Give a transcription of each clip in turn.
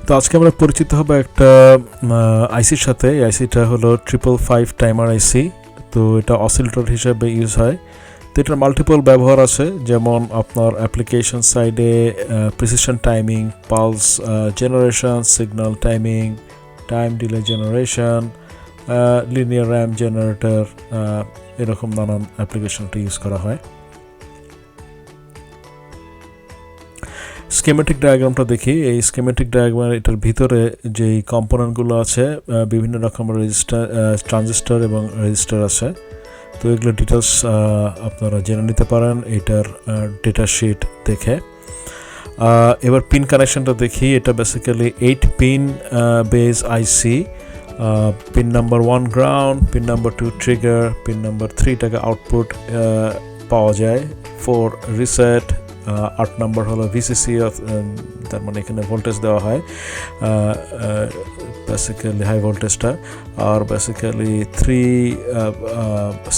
তো আজকে আমরা পরিচিত হব একটা আইসির সাথে। এই আইসিটা হলো 555 টাইমার আইসি। তো এটা অসিলেটর হিসেবে ইউজ হয়। তো এটার মাল্টিপল ব্যবহার আছে, যেমন আপনার অ্যাপ্লিকেশন সাইডে precision timing, pulse generation, signal timing, time delay generation, linear RAM generator, এরকম নানান অ্যাপ্লিকেশনটা ইউজ করা হয়। স্কিমেটিক ডায়াগ্রামটা দেখি। এই স্কিমেটিক ডায়াগ্রামের এটার ভিতরে যেই কম্পোনেন্টগুলো আছে, বিভিন্ন রকমের রেজিস্টার, ট্রানজিস্টর এবং রেজিস্টার আছে। তো এগুলো ডিটেলস আপনারা জেনে নিতে পারেন এটার ডেটা শিট দেখে। এবার পিন কানেকশনটা দেখি। এটা basically 8 pin base IC. Pin number 1 ground, pin number 2 trigger, pin number 3 টাকে আউটপুট পাওয়া যায়। 4 রিসেট, 8 নাম্বার হলো ভিসিসি, তার মানে এখানে ভোল্টেজ দেওয়া হয় বেসিক্যালি হাই ভোল্টেজটা। আর বেসিক্যালি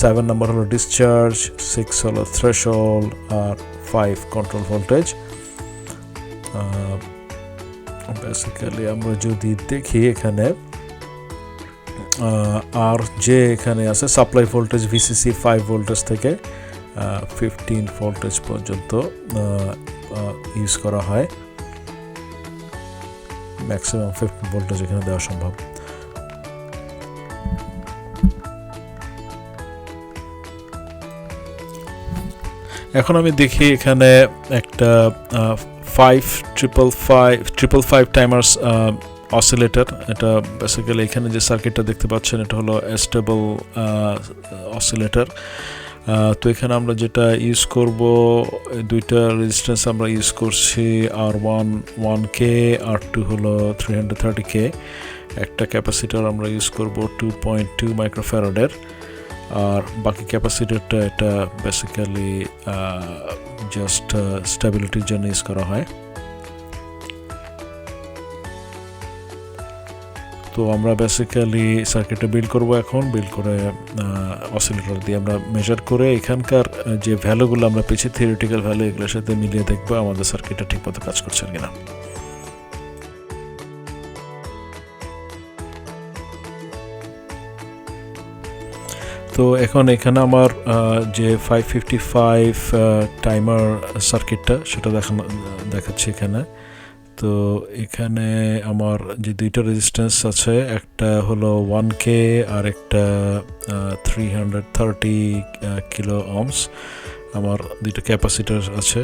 7 নাম্বার হলো ডিসচার্জ, 6 হলো থ্রেশহোল্ড, আর 5 কন্ট্রোল ভোল্টেজ। বেসিক্যালি আমরা যদি দেখি এখানে আর যে এখানে আছে সাপ্লাই ভোল্টেজ ভিসিসি 5 ভোল্টেজ থেকে 15 ভোল্টেজ পর্যন্ত ইউজ করা হয়। ম্যাক্সিমাম 15 ভোল্টেজ এখানে দেওয়া সম্ভব। এখন আমি দেখি এখানে একটা 555 টাইমার্স অসিলেটর। এটা বেসিক্যালি এখানে যে সার্কিটটা দেখতে পাচ্ছেন এটা হলো স্টেবল অসিলেটর। তো এখানে আমরা যেটা ইউজ করব, দুইটা রেজিস্ট্যান্স আমরা ইউজ করছি, R1 1K, R2 হলো 330K। একটা ক্যাপাসিটর আমরা ইউজ করব 2.2 মাইক্রোফ্যারাডের। আর বাকি ক্যাপাসিটরটা এটা বেসিক্যালি জাস্ট স্টেবিলিটির জন্য ইউজ করা হয়। তো আমরা বেসিক্যালি সার্কিটটা বিল্ড করব। এখন বিল্ড করে অসিলেটর দিয়ে আমরা মেজার করে এখানকার যে ভ্যালুগুলো আমরা পেয়েছি, থিওরিটিক্যাল ভ্যালু, এগুলোর সাথে মিলিয়ে দেখবো আমাদের সার্কিটটা ঠিকমতো কাজ করছে কিনা। তো এখন এখানে আমার যে 555 টাইমার সার্কিটটা সেটা দেখাচ্ছি এখানে। তো এখানে আমার যে দুইটা রেজিস্ট্যান্স আছে, একটা হলো 1K আর একটা 330 কিলো ওহমস। আমার দুইটা ক্যাপাসিটার আছে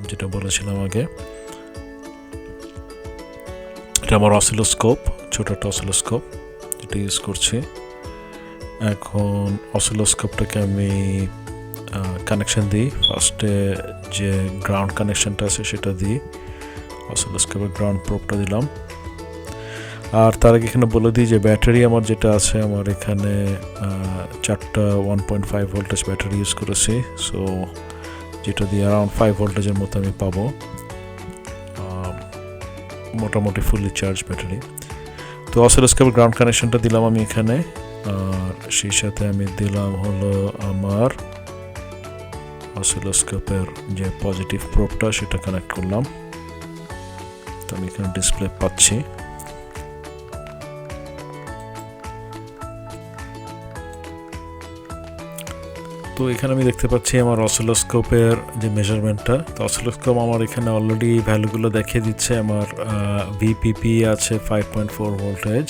যেটা বলেছিলাম আগে। এটা আমার অসিলোস্কোপ, ছোট একটা অসিলোস্কোপ যেটা ইউজ করছি। এখন অসিলোস্কোপটাকে আমি কানেকশন দিই। ফার্স্টে যে গ্রাউন্ড কানেকশনটা আছে সেটা দিই, অসিলোস্কোপের গ্রাউন্ড প্রোবটা দিলাম। আর তার আগে এখানে বলে দিই যে ব্যাটারি আমার যেটা আছে, আমার এখানে 4টা 1.5 ভোল্টেজ ব্যাটারি ইউজ করেছি। সো যেটা দিয়ে অ্যারাউন্ড 5 ভোল্টেজের মতো আমি পাবো, মোটামুটি ফুললি চার্জ ব্যাটারি। তো অসিলোস্কোপের গ্রাউন্ড কানেকশনটা দিলাম আমি এখানে। আর সেই সাথে আমি দিলাম হলো আমার অসিলোস্কোপের যে পজিটিভ প্রোবটা, সেটা কানেক্ট করলাম। তো আমি এখানে ডিসপ্লে পাচ্ছি। তো এখানে আমি দেখতে পাচ্ছি আমার অসিলোস্কোপের যে মেজারমেন্টটা। তো অসিলোস্কোপ আমার এখানে অলরেডি ভ্যালুগুলো দেখিয়ে দিচ্ছে। আমার ভিপিপি আছে 5.4 ভোল্টেজ।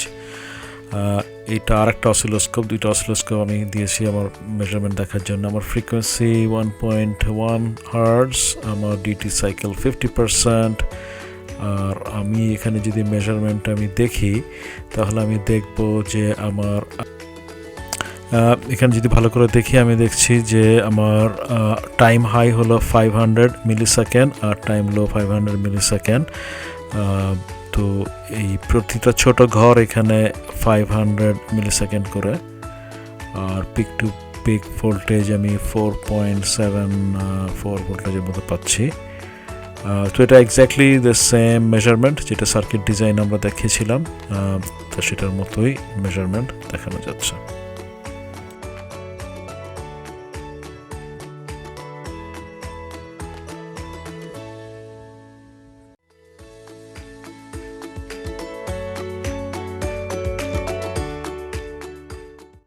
এটা আরেকটা অসিলোস্কোপ, দুইটা অসিলোস্কোপ আমি দিয়েছি আমার মেজারমেন্ট দেখার জন্য। আমার ফ্রিকোয়েন্সি 1.1 হার্টজ, আমার ডিউটি সাইকেল 50%। আর আমি এখানে যদি মেজারমেন্ট আমি দেখি, তাহলে আমি দেখব যে আমার এখানে যদি ভালো করে দেখি, আমি দেখছি যে আমার টাইম হাই হলো 500 মিলিসেকেন্ড আর টাইম লো 500 মিলিসেকেন্ড। তো এই প্রতিটা ছোট ঘর এখানে 500 মিলিসেকেন্ড করে। আর পিক টু পিক ভোল্টেজ আমি 4.74 ভোল্টেজের মতো পাচ্ছি। তো এটা এক্স্যাক্টলি দ্য সেম মেজারমেন্ট যেটা সার্কিট ডিজাইন আমরা দেখিয়েছিলাম, তো সেটার মতোই মেজারমেন্ট দেখানো যাচ্ছে।